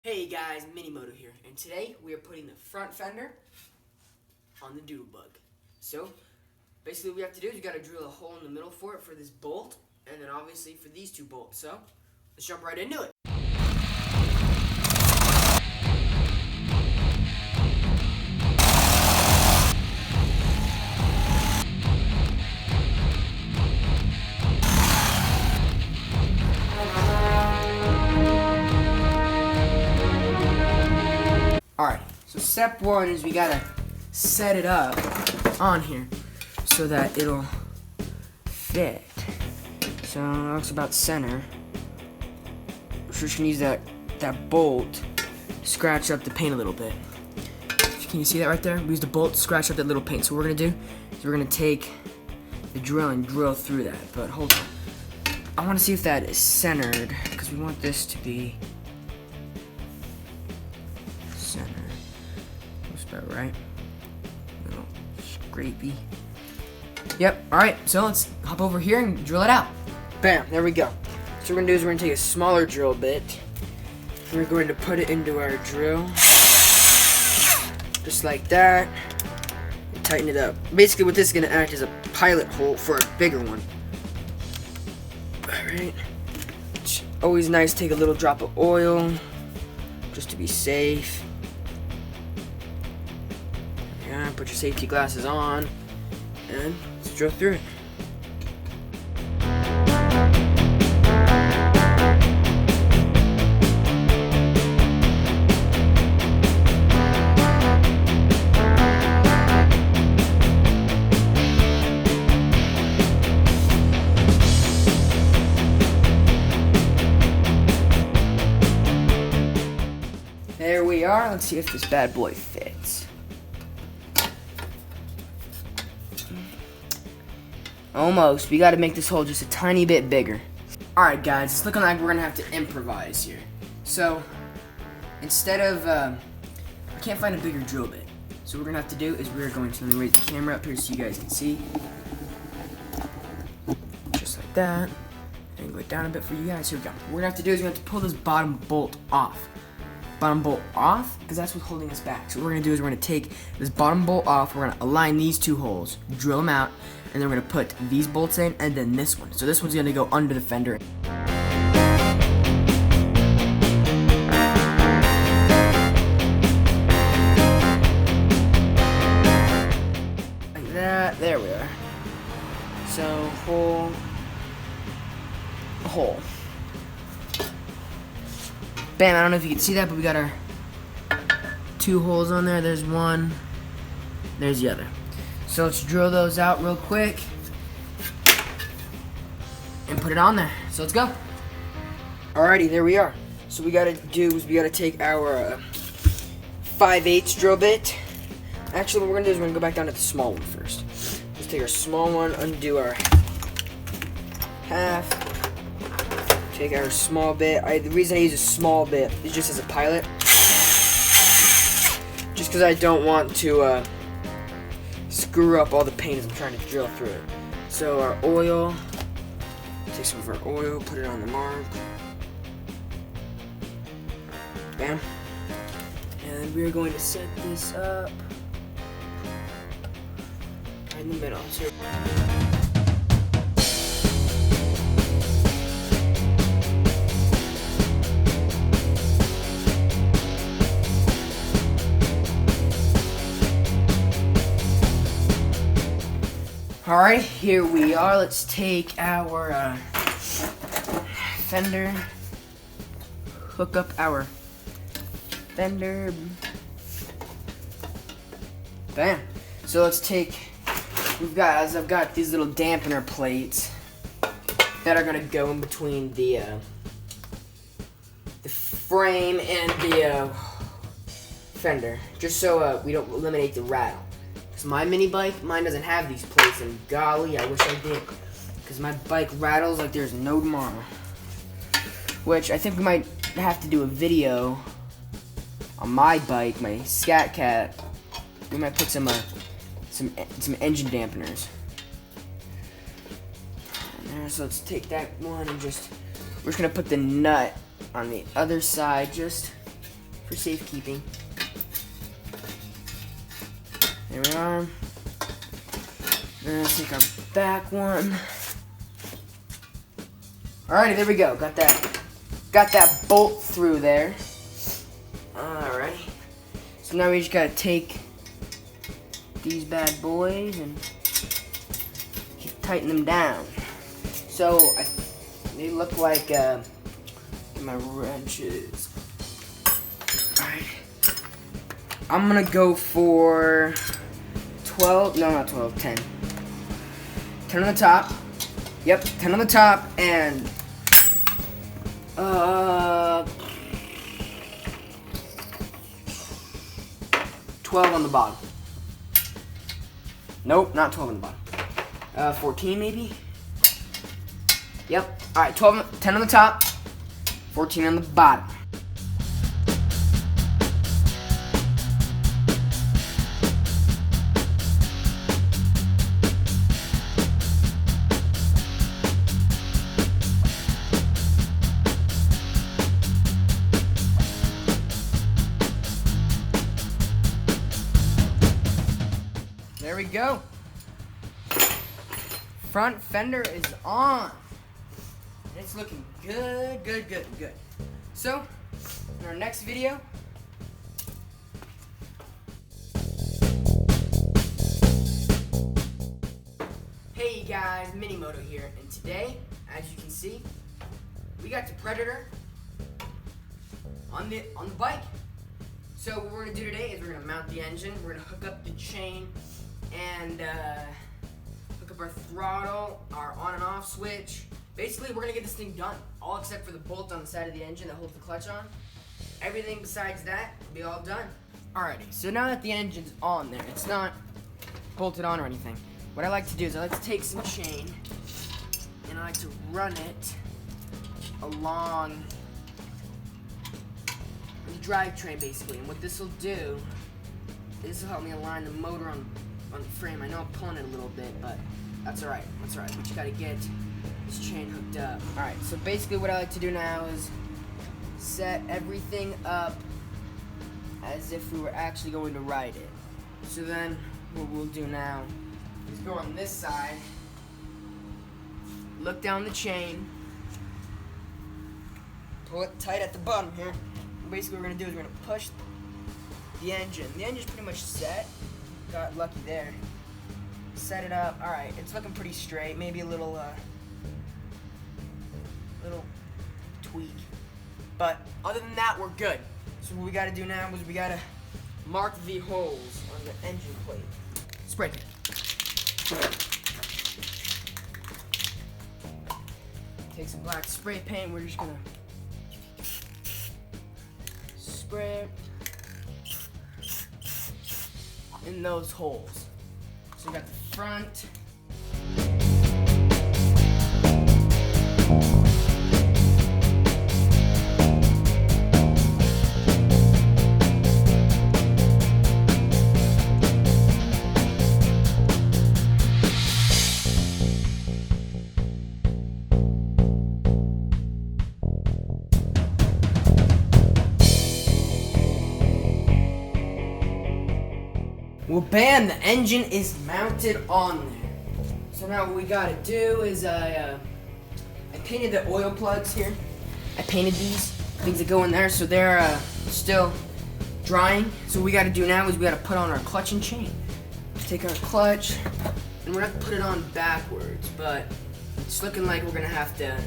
Hey guys, Minimoto here, and today we are putting the front fender on the doodle bug. So, basically what we have to do is we gotta drill a hole in the middle for it for this bolt, and then obviously for these two bolts. So, let's jump right into it. Alright, so step one is we gotta set it up on here so that it'll fit. So it looks about center. We're just gonna use that bolt to scratch up the paint a little bit. Can you see that right there? We used the bolt to scratch up that little paint. So what we're gonna do is we're gonna take the drill and drill through that. But hold on. I wanna see if that is centered because we want this to be center. Looks about right. A little scrapey. Yep, alright, so let's hop over here and drill it out. Bam, there we go. So what we're gonna do is we're gonna take a smaller drill bit. And we're going to put it into our drill. Just like that. And tighten it up. Basically what this is gonna act as a pilot hole for a bigger one. Alright. It's always nice to take a little drop of oil just to be safe. Yeah, put your safety glasses on and let's drill through it. There we are. Let's see if this bad boy fits. Almost. We got to make this hole just a tiny bit bigger. Alright guys, it's looking like we're going to have to improvise here. So, instead of, I can't find a bigger drill bit. So what we're going to have to do is we're going to raise the camera up here so you guys can see. Just like that. And go down a bit for you guys. Here we go. What we're going to have to do is we're going to have to pull this bottom bolt off. Bottom bolt off, because that's what's holding us back. So what we're going to do is we're going to take this bottom bolt off, we're going to align these two holes, drill them out, and then we're going to put these bolts in, and then this one. So this one's going to go under the fender. Like that, there we are. So, hole. Bam, I don't know if you can see that, but we got our two holes on there. There's one, there's the other. So let's drill those out real quick and put it on there. So let's go. Alrighty, there we are. So what we gotta do is we gotta take our 5/8 drill bit. Actually, what we're gonna do is we're gonna go back down to the small one first. Let's take our small one, undo our half. Take our small bit. The reason I use a small bit is just as a pilot. Just because I don't want to screw up all the paint as I'm trying to drill through it. So our oil, take some of our oil, put it on the mark. Bam. And we're going to set this up right in the middle. So alright, here we are. Let's take our fender, hook up our fender. Bam. So let's take, I've got these little dampener plates that are gonna go in between the frame and the fender, just so we don't eliminate the rattle. My mini bike, mine doesn't have these plates, and golly, I wish I did, because my bike rattles like there's no tomorrow. Which I think we might have to do a video on my bike, my Scat Cat. We might put some engine dampeners. there. So let's take that one and we're just gonna put the nut on the other side, just for safekeeping. There we are. Then let's take our back one. Alrighty, there we go. Got that bolt through there. Alrighty. So now we just gotta take these bad boys and tighten them down. So they look like my wrenches. Alright. I'm gonna go for 12. No, not 12. 10. 10 on the top. Yep, 10 on the top and 12 on the bottom. Nope, not 12 on the bottom. 14 maybe? Yep. Alright, 10 on the top, 14 on the bottom. There we go. Front fender is on. It's looking good, good, good, good. So, in our next video, hey guys, Minimoto here, and today, as you can see, we got the Predator on the bike. So what we're gonna do today is we're gonna mount the engine, we're gonna hook up the chain, and hook up our throttle, our on and off switch. Basically, we're gonna get this thing done, all except for the bolt on the side of the engine that holds the clutch on. Everything besides that will be all done. Alrighty, so now that the engine's on there, it's not bolted on or anything. What I like to do is I like to take some chain and I like to run it along the drivetrain basically. And what this will do, this will help me align the motor on the frame. I know I'm pulling it a little bit, but that's alright. That's alright. But you gotta get this chain hooked up. Alright, so basically what I like to do now is set everything up as if we were actually going to ride it. So then what we'll do now is go on this side, look down the chain, pull it tight at the bottom here. And basically what we're going to do is we're going to push the engine. The engine's pretty much set. Got lucky there. Set it up. Alright, it's looking pretty straight. Maybe a little tweak. But other than that, we're good. So what we got to do now is we got to mark the holes on the engine plate. Spray paint. Take some black spray paint. We're just gonna spray it in those holes. So we got the front. Well, bam, the engine is mounted on there. So now what we gotta do is I painted the oil plugs here. I painted these things that go in there, so they're still drying. So what we gotta do now is we gotta put on our clutch and chain. Take our clutch, and we're gonna put it on backwards, but it's looking like we're gonna have to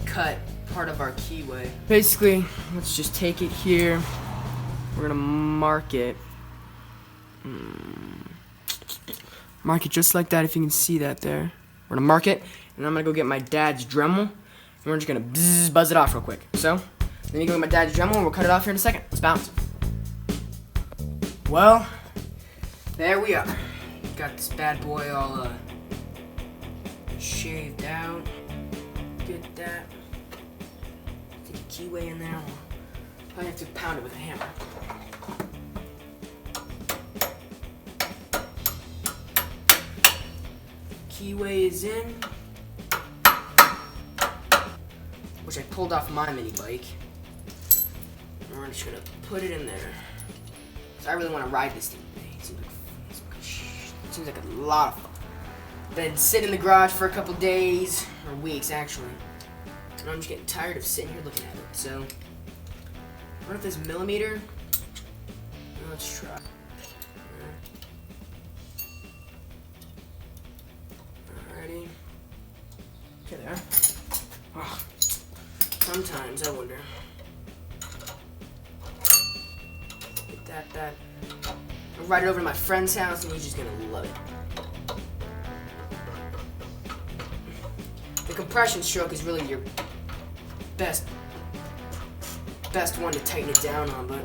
cut part of our keyway. Basically, let's just take it here. We're gonna mark it. Mark it just like that, if you can see that there. We're gonna mark it, and I'm gonna go get my dad's Dremel, and we're just gonna buzz it off real quick. So, let me go get my dad's Dremel, and we'll cut it off here in a second. Let's bounce. Well, there we are. Got this bad boy all shaved out. Get that. Take a keyway in there. We'll probably have to pound it with a hammer. Keyway is in, which I pulled off my mini bike. we're just gonna put it in there. So I really want to ride this thing today. It seems like a lot of fun. Then sit in the garage for a couple days, or weeks actually. And I'm just getting tired of sitting here looking at it. So, I wonder if this millimeter. Let's try. Alrighty. Okay, there. Oh, sometimes I wonder. Get that. I'll ride it over to my friend's house and he's just gonna love it. The compression stroke is really your best one to tighten it down on, but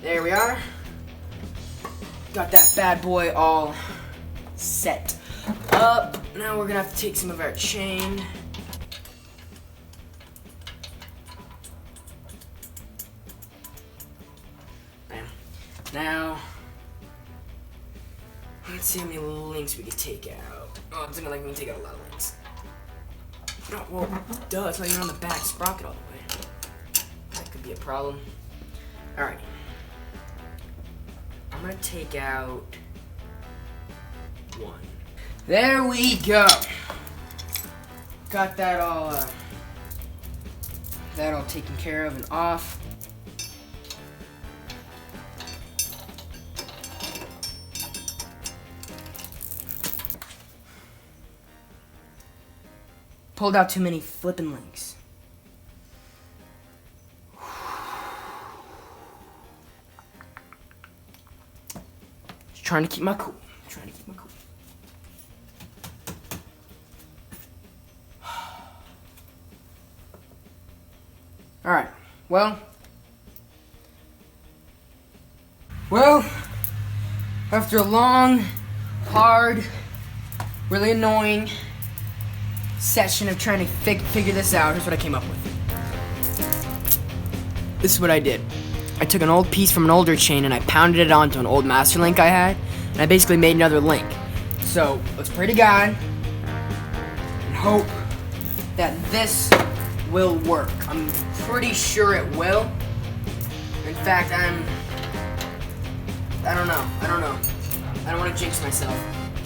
there we are. Got that bad boy all set up. Now we're gonna have to take some of our chain. Bam. Now, let's see how many links we can take out. Oh, it's looking like we can take out a lot of links. Oh, well, duh, it's not even on the back sprocket all the way. That could be a problem. Alright. I'm gonna take out one. There we go. Got that all taken care of and off. Pulled out too many flippin' links. Just trying to keep my cool. Alright, well, after a long, hard, really annoying session of trying to figure this out, here's what I came up with. This is what I did. I took an old piece from an older chain and I pounded it onto an old master link I had, and I basically made another link. So, let's pray to God and hope that this will work. I'm pretty sure it will. In fact, I don't know. I don't want to jinx myself.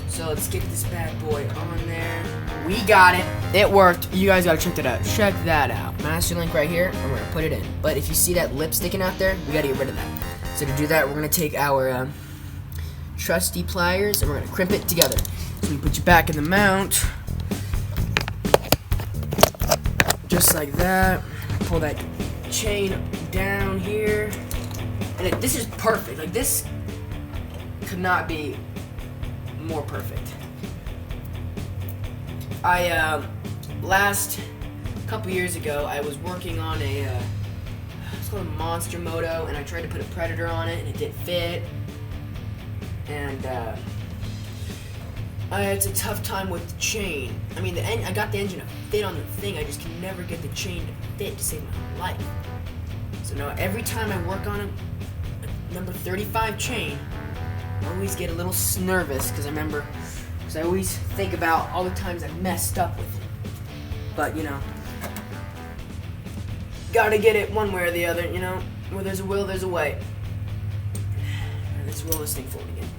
So let's get this bad boy on there. We got it. It worked. You guys gotta check that out. Check that out. Master link right here, and we're gonna put it in. But if you see that lip sticking out there, we gotta get rid of that. So to do that, we're gonna take our trusty pliers and we're gonna crimp it together. So we put you back in the mount. Just like that. Pull that chain down here. And this is perfect. Like, this could not be more perfect. Last couple years ago, I was working on it's called a Monster Moto, and I tried to put a Predator on it, and it didn't fit. And it's a tough time with the chain. I mean, I got the engine to fit on the thing, I just can never get the chain to fit to save my life. So now every time I work on a number 35 chain, I always get a little nervous because I always think about all the times I messed up with it. But, gotta get it one way or the other, Where there's a will, there's a way. And let's roll this thing forward again.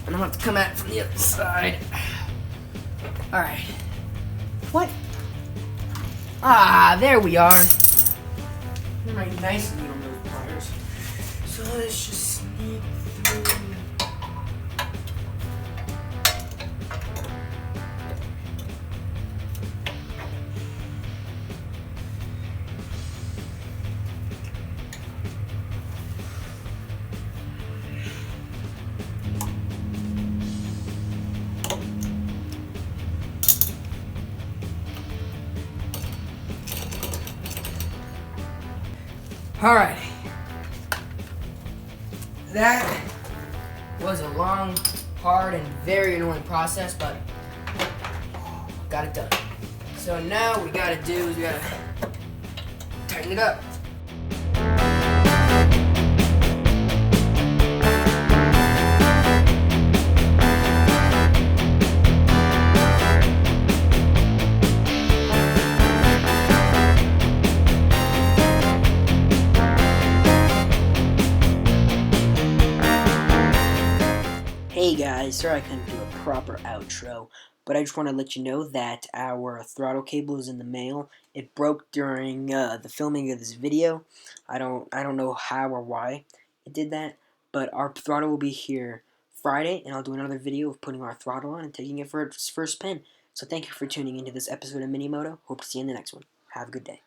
And I'm gonna have to come at it from the other side. Alright. What? Ah, there we are. Right, nice and neat on those pliers. So let's just sneak through. Alright. That was a long, hard, and very annoying process, but got it done. So now what we gotta do is we gotta tighten it up. Hey guys, sorry I couldn't do a proper outro, but I just want to let you know that our throttle cable is in the mail. It broke during the filming of this video. I don't know how or why it did that, but our throttle will be here Friday, and I'll do another video of putting our throttle on and taking it for its first spin. So thank you for tuning into this episode of Minimoto. Hope to see you in the next one. Have a good day.